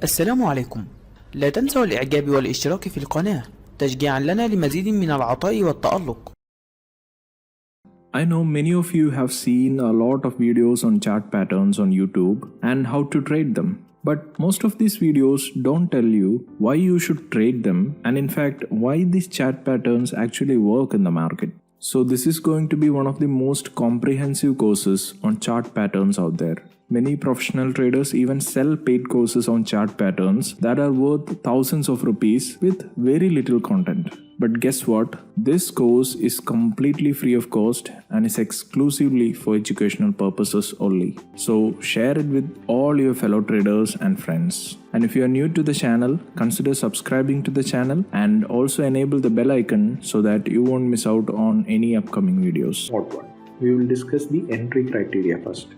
السلام عليكم. لا تنسوا الإعجاب والاشتراك في القناة تشجيعا لنا لمزيد من العطاء والتألق. I know many of you have seen a lot of videos on chart patterns on YouTube and how to trade them. But most of these videos don't tell you why you should trade them and in fact why these chart patterns actually work in the market. So this is going to be one of the most comprehensive courses on chart patterns out there. Many professional traders even sell paid courses on chart patterns that are worth thousands of rupees with very little content. But guess what? This course is completely free of cost and is exclusively for educational purposes only. So share it with all your fellow traders and friends. And if you are new to the channel, consider subscribing to the channel and also enable the bell icon so that you won't miss out on any upcoming videos. Part 1. We will discuss the entry criteria first.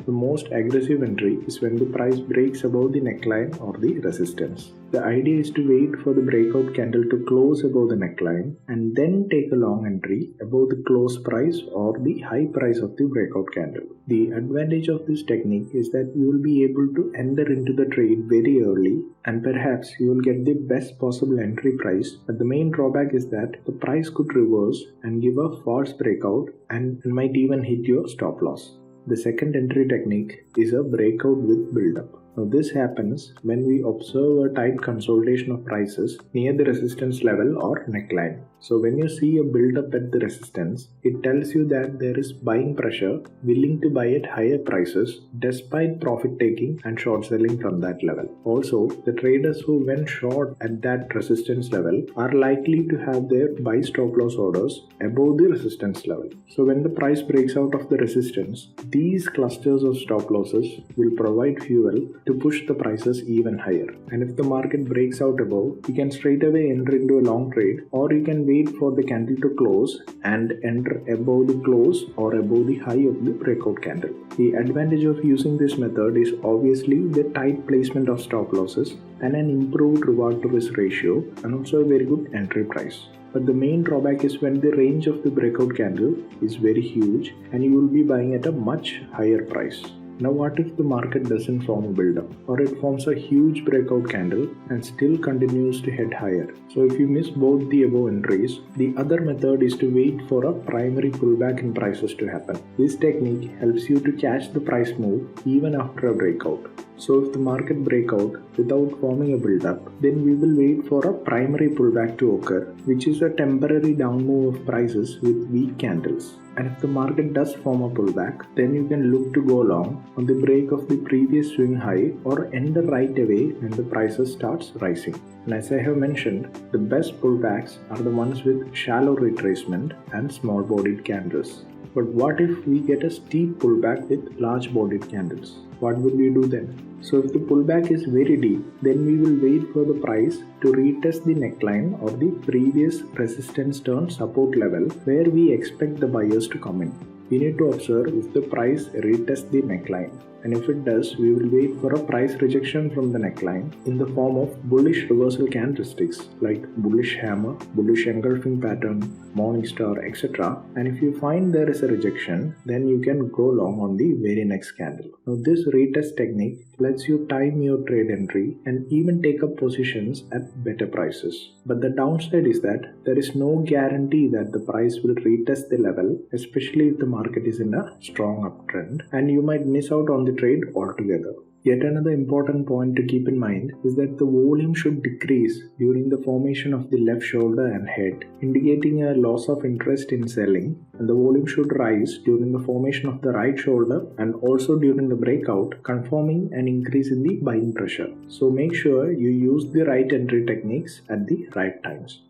The most aggressive entry is when the price breaks above the neckline or the resistance. The idea is to wait for the breakout candle to close above the neckline and then take a long entry above the close price or the high price of the breakout candle. The advantage of this technique is that you will be able to enter into the trade very early and perhaps you will get the best possible entry price, but the main drawback is that the price could reverse and give a false breakout and might even hit your stop loss. The second entry technique is a breakout with build-up. Now this happens when we observe a tight consolidation of prices near the resistance level or neckline. So when you see a build-up at the resistance, it tells you that there is buying pressure willing to buy at higher prices despite profit taking and short selling from that level. Also, the traders who went short at that resistance level are likely to have their buy stop loss orders above the resistance level. So when the price breaks out of the resistance, these clusters of stop losses will provide fuel to push the prices even higher. And if the market breaks out above, you can straight away enter into a long trade, or you can wait for the candle to close and enter above the close or above the high of the breakout candle. The advantage of using this method is obviously the tight placement of stop losses and an improved reward to risk ratio and also a very good entry price. But the main drawback is when the range of the breakout candle is very huge and you will be buying at a much higher price. Now what if the market doesn't form a build-up or it forms a huge breakout candle and still continues to head higher? So if you miss both the above entries, the other method is to wait for a primary pullback in prices to happen. This technique helps you to catch the price move even after a breakout. So if the market breakout without forming a build-up, then we will wait for a primary pullback to occur, which is a temporary down move of prices with weak candles. And if the market does form a pullback, then you can look to go long on the break of the previous swing high or enter right away when the prices starts rising. And as I have mentioned, the best pullbacks are the ones with shallow retracement and small bodied candles. But what if we get a steep pullback with large bodied candles? What would we do then? So if the pullback is very deep, then we will wait for the price to retest the neckline or the previous resistance turn support level where we expect the buyers to come in. We need to observe if the price retests the neckline, and if it does, we will wait for a price rejection from the neckline in the form of bullish reversal characteristics like bullish hammer, bullish engulfing pattern, morning star, etc. And if you find there is a rejection, then you can go long on the very next candle. Now this retest technique lets you time your trade entry and even take up positions at better prices. But the downside is that there is no guarantee that the price will retest the level, especially if the market is in a strong uptrend, and you might miss out on the trade altogether. Yet another important point to keep in mind is that the volume should decrease during the formation of the left shoulder and head, indicating a loss of interest in selling, and the volume should rise during the formation of the right shoulder and also during the breakout, confirming an increase in the buying pressure. So make sure you use the right entry techniques at the right times.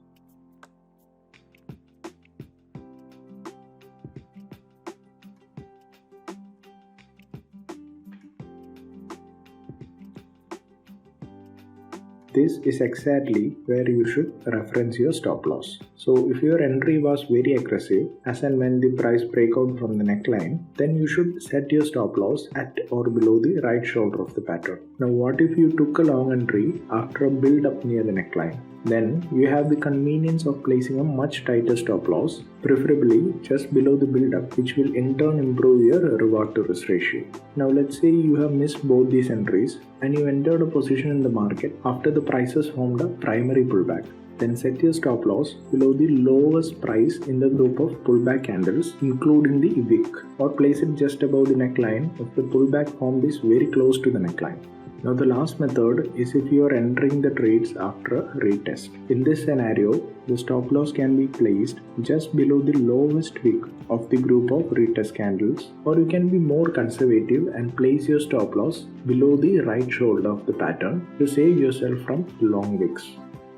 This is exactly where you should reference your stop loss. So if your entry was very aggressive, as and when the price breakout from the neckline, then you should set your stop loss at or below the right shoulder of the pattern. Now what if you took a long entry after a build up near the neckline? Then you have the convenience of placing a much tighter stop loss, preferably just below the build up, which will in turn improve your reward to risk ratio. Now let's say you have missed both these entries and you entered a position in the market after the prices formed a primary pullback. Then set your stop loss below the lowest price in the group of pullback candles, including the wick, or place it just above the neckline if the pullback formed is very close to the neckline. Now the last method is if you are entering the trades after a retest. In this scenario, the stop loss can be placed just below the lowest wick of the group of retest candles, or you can be more conservative and place your stop loss below the right shoulder of the pattern to save yourself from long wicks.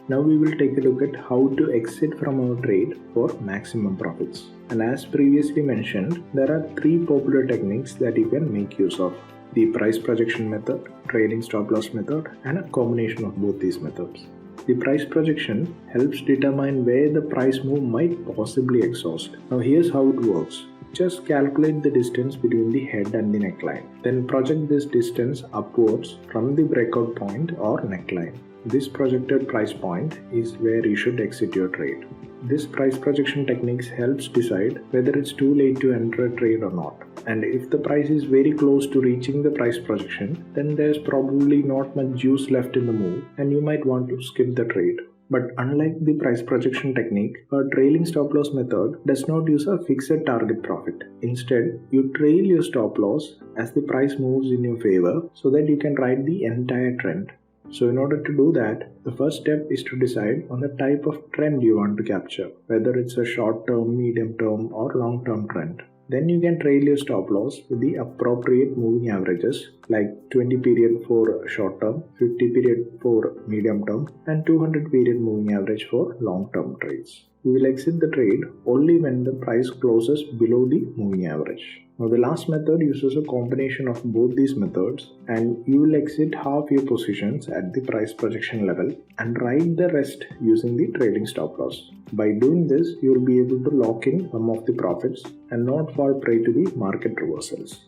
Now we will take a look at how to exit from our trade for maximum profits. And as previously mentioned, there are three popular techniques that you can make use of: the price projection method, trading stop loss method, and a combination of both these methods. The price projection helps determine where the price move might possibly exhaust. Now here's how it works. Just calculate the distance between the head and the neckline. Then project this distance upwards from the breakout point or neckline. This projected price point is where you should exit your trade. This price projection technique helps decide whether it's too late to enter a trade or not. And if the price is very close to reaching the price projection, then there's probably not much juice left in the move and you might want to skip the trade. But unlike the price projection technique, a trailing stop loss method does not use a fixed target profit. Instead, you trail your stop loss as the price moves in your favor so that you can ride the entire trend. So in order to do that, the first step is to decide on the type of trend you want to capture, whether it's a short-term, medium-term or long-term trend. Then you can trail your stop loss with the appropriate moving averages like 20 period for short-term, 50 period for medium-term and 200 period moving average for long-term trades. We will exit the trade only when the price closes below the moving average. Now the last method uses a combination of both these methods, and you will exit half your positions at the price projection level and ride the rest using the trailing stop loss. By doing this, you will be able to lock in some of the profits and not fall prey to the market reversals.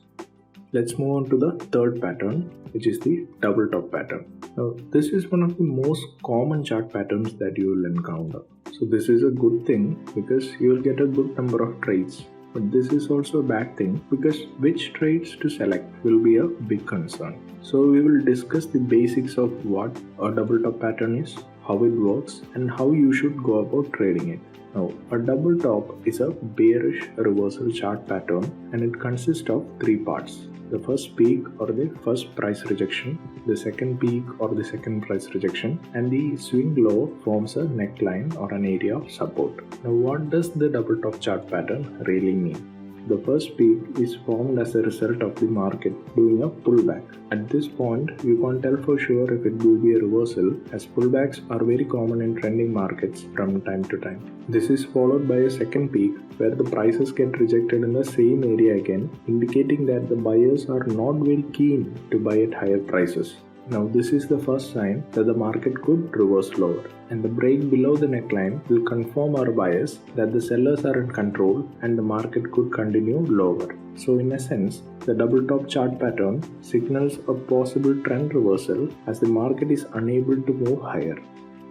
Let's move on to the third pattern, which is the double top pattern. Now, this is one of the most common chart patterns that you will encounter. So this is a good thing because you will get a good number of trades. But this is also a bad thing because which trades to select will be a big concern. So we will discuss the basics of what a double top pattern is, how it works, and how you should go about trading it. Now, a double top is a bearish reversal chart pattern and it consists of three parts. The first peak or the first price rejection, the second peak or the second price rejection, and the swing low forms a neckline or an area of support. Now what does the double top chart pattern really mean? The first peak is formed as a result of the market doing a pullback. At this point, you can't tell for sure if it will be a reversal, as pullbacks are very common in trending markets from time to time. This is followed by a second peak where the prices get rejected in the same area again, indicating that the buyers are not very keen to buy at higher prices. Now this is the first sign that the market could reverse lower, and the break below the neckline will confirm our bias that the sellers are in control and the market could continue lower. So in essence, the double top chart pattern signals a possible trend reversal as the market is unable to move higher.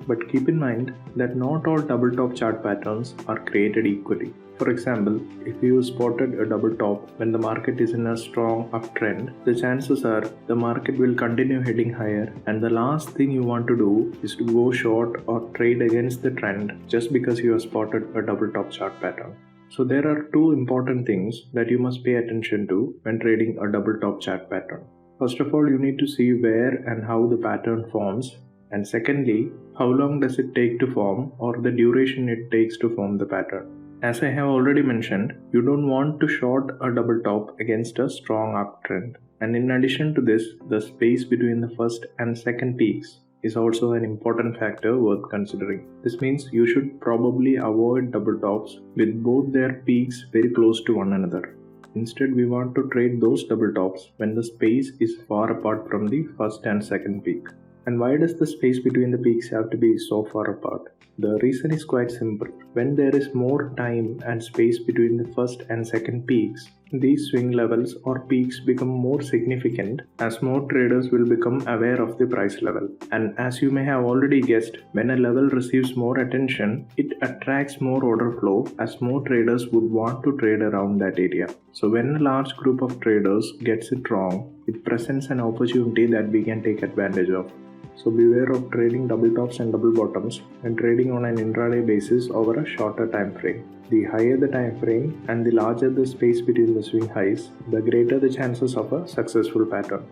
But keep in mind that not all double top chart patterns are created equally. For example, if you spotted a double top when the market is in a strong uptrend, the chances are the market will continue heading higher, and the last thing you want to do is to go short or trade against the trend just because you have spotted a double top chart pattern. So there are two important things that you must pay attention to when trading a double top chart pattern. First of all, you need to see where and how the pattern forms, and secondly, how long does it take to form or the duration it takes to form the pattern. As I have already mentioned, you don't want to short a double top against a strong uptrend. And in addition to this, the space between the first and second peaks is also an important factor worth considering. This means you should probably avoid double tops with both their peaks very close to one another. Instead, we want to trade those double tops when the space is far apart from the first and second peak. And why does the space between the peaks have to be so far apart? The reason is quite simple. When there is more time and space between the first and second peaks, these swing levels or peaks become more significant as more traders will become aware of the price level. And as you may have already guessed, when a level receives more attention, it attracts more order flow as more traders would want to trade around that area. So when a large group of traders gets it wrong, it presents an opportunity that we can take advantage of. So beware of trading double tops and double bottoms and trading on an intraday basis over a shorter time frame. The higher the time frame and the larger the space between the swing highs, the greater the chances of a successful pattern.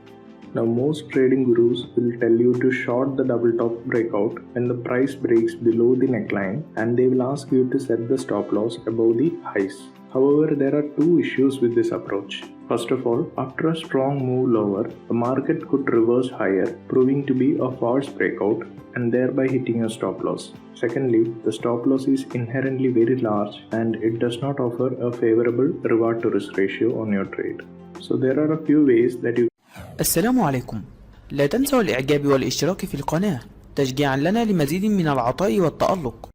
Now most trading gurus will tell you to short the double top breakout when the price breaks below the neckline, and they will ask you to set the stop loss above the highs. However, there are two issues with this approach. First of all, after a strong move lower, the market could reverse higher, proving to be a false breakout and thereby hitting a stop loss. Secondly, the stop loss is inherently very large and it does not offer a favorable reward to risk ratio on your trade. So there are a few ways that you السلام عليكم. لا تنسوا الإعجاب والاشتراك في القناة تشجيعا لنا لمزيد من العطاء والتألق.